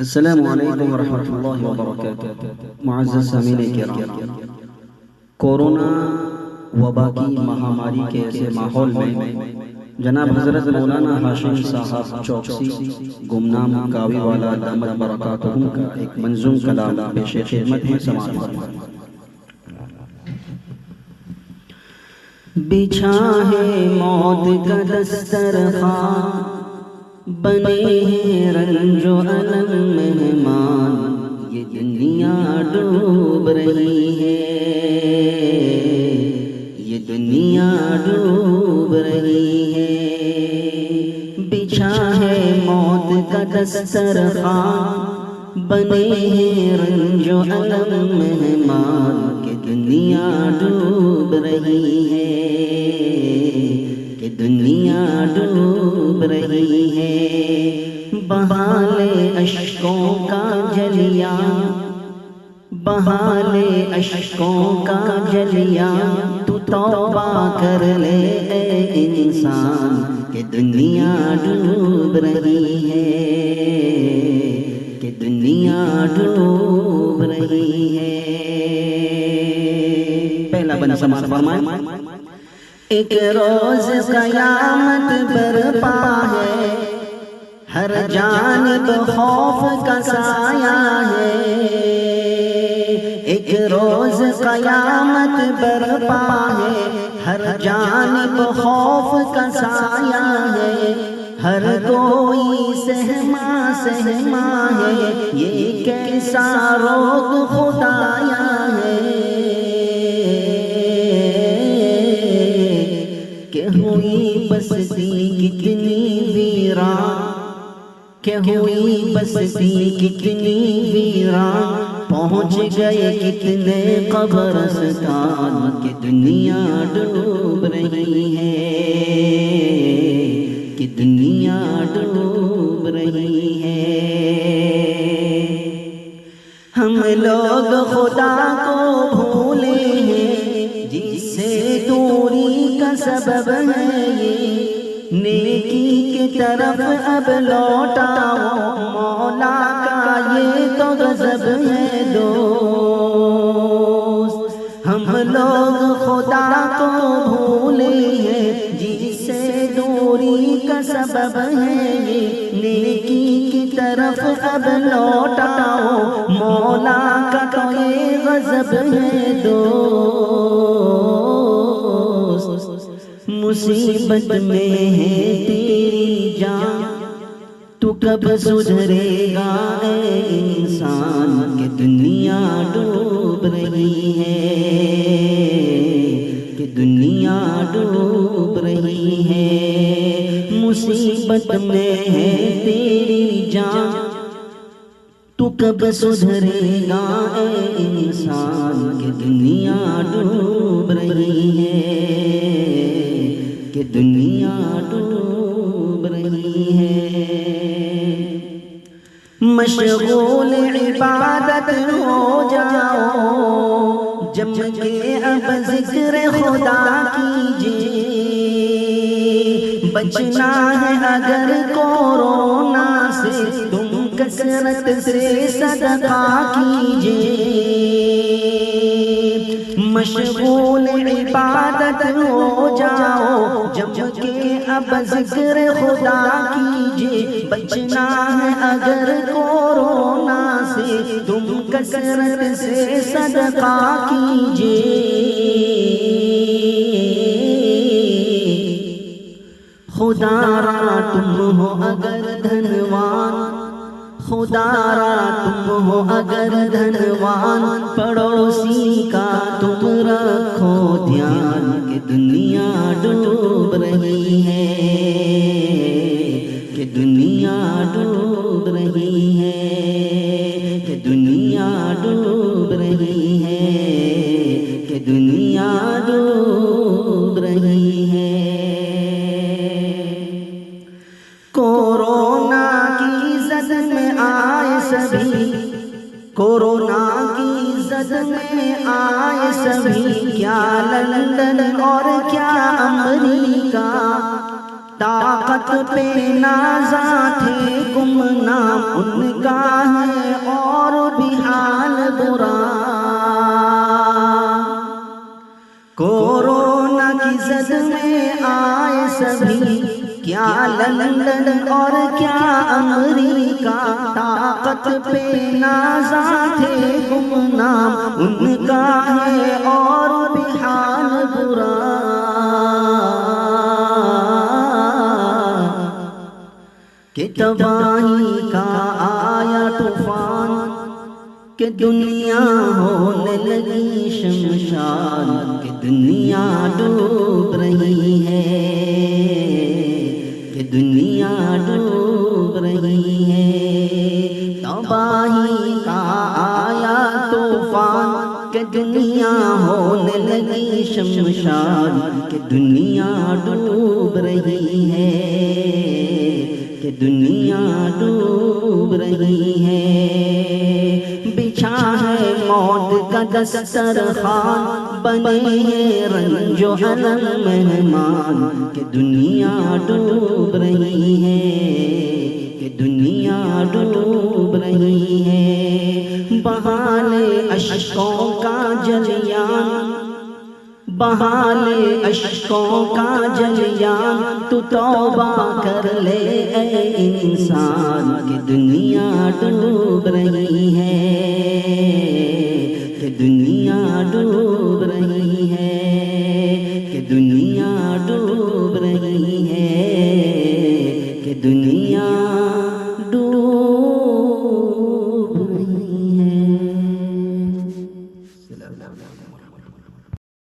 السلام علیکم ورحمۃ اللہ وبرکاتہ۔ معزز سامعین کرام، کورونا وبا کی مہاماری کے ایسے ماحول میں جناب حضرت مولانا ہاشم صاحب چوکسی گمنام کاوی والا دامت برکاتہم کا ایک منظوم کلام پیش خدمت ہے، سماعت فرمائیں۔ بچھا ہے موت کا دسترخوان، بنے ہیں رنج و الم مہمان، یہ دنیا ڈوب رہی ہے، یہ دنیا ڈوب رہی ہے۔ بچھا ہے موت کا دسترخوان، بنے ہیں رنج و الم مہمان، کہ دنیا ڈوب رہی ہے، کہ دنیا ڈوب رہی ہے۔ بہالے اشکوں کا جلیا، بہالے اشکوں کا جلیا، تو توبہ کر لے اے انسان، کہ دنیا ڈوب رہی ہے، کہ دنیا ڈوب رہی ہے۔ پہلا بند سماعت فرمائیں۔ ایک روز قیامت برپا ہے، ہر جانب خوف کا سایہ ہے۔ ایک روز قیامت برپا ہے، ہر جانب خوف کا سایہ ہے۔ ہر کوئی سہما سہما ہے، یہ کیسا روگ خدایا ہے، کہ ہوئی بستی کتنی ویران، کہ ہوئی بستی کتنی ویران، پہنچ گئے کتنے قبرستان، کہ دنیا ڈوب رہی ہے، کہ دنیا ڈوب رہی ہے۔ ہم لوگ خدا کو بھولے ہیں، جس سے دوری کا سبب ہے یہ، نیکی کی طرف اب لوٹاؤ، مولا کا یہ تو غضب ہے دوست۔ ہم لوگ خدا کو بھولے ہیں، جس سے دوری کا سبب ہے یہ، نیکی کی طرف اب لوٹاؤ، مولا کا تو یہ غضب ہے دوست۔ مصیبت میں ہے تیری جان، تو کب سدھرے گا اے انسان، کہ دنیا ڈوب رہی ہے، کہ دنیا ڈوب رہی ہے۔ مصیبت میں ہے تیری جان، تو کب سدھرے گا اے انسان، کہ دنیا ڈوب رہی ہے، کہ دنیا ڈوب رہی ہے۔ مشغول عبادت ہو جاؤ، جم کے اب ذکر خدا کیجئے، بچنا ہے اگر کورونا سے، تم کثرت سے صدقہ کیجئے۔ مشغول عبادت ہو جاؤ، جم کے اب ذکر خدا کیجئے، بچنا ہے اگر کورونا سے، تم کثرت سے صدقہ کیجئے۔ خدا را تم ہو اگر دھنوان، خدا را تم ہو اگر دھنوان، پڑوسی کا تم رکھو دھیان، کہ دنیا ڈوب رہی ہے، کہ دنیا ڈوب رہی ہے، کہ دنیا ڈوب رہی ہے، کہ دنیا ڈوب رہی ہے۔ کورونا کی زد میں آئے سبھی، کورونا کی زد میں آئے سبھی، کیا لندن اور کیا امریکہ، طاقت پہ نازاں تھے گمنام ان کا ہے اور بھی حال برا۔ کورونا کی زد میں آئے سبھی، کیا لندن اور کیا امریکہ، طاقت پہ نازا تھے گمنام، ان کا ہے اور بھی حال برا۔ کہ تباہی کا آیا طوفان، کہ دنیا ہونے لگی شمشان، کہ دنیا ڈوب رہی ہے، کہ دنیا ڈوب رہی ہے۔ تباہی کا آیا طوفان، کہ دنیا ہونے لگی شمشان، کہ دنیا ڈوب رہی ہے، کہ دنیا ڈوب رہی ہے۔ بچھا ہے موت کا دسترخوان، بنے ہیں رنج و الم مہمان، کہ دنیا ڈوب رہی ہے، کہ دنیا ڈوب رہی ہے۔ بہالے اشکوں کا جریان، بہالے اشکوں کا جریان، تو توبہ کر لے اے انسان، کہ دنیا ڈوب رہی ہے، کہ دنیا ڈوب رہی ہے، کہ دنیا ڈوب رہی ہے، کہ دنیا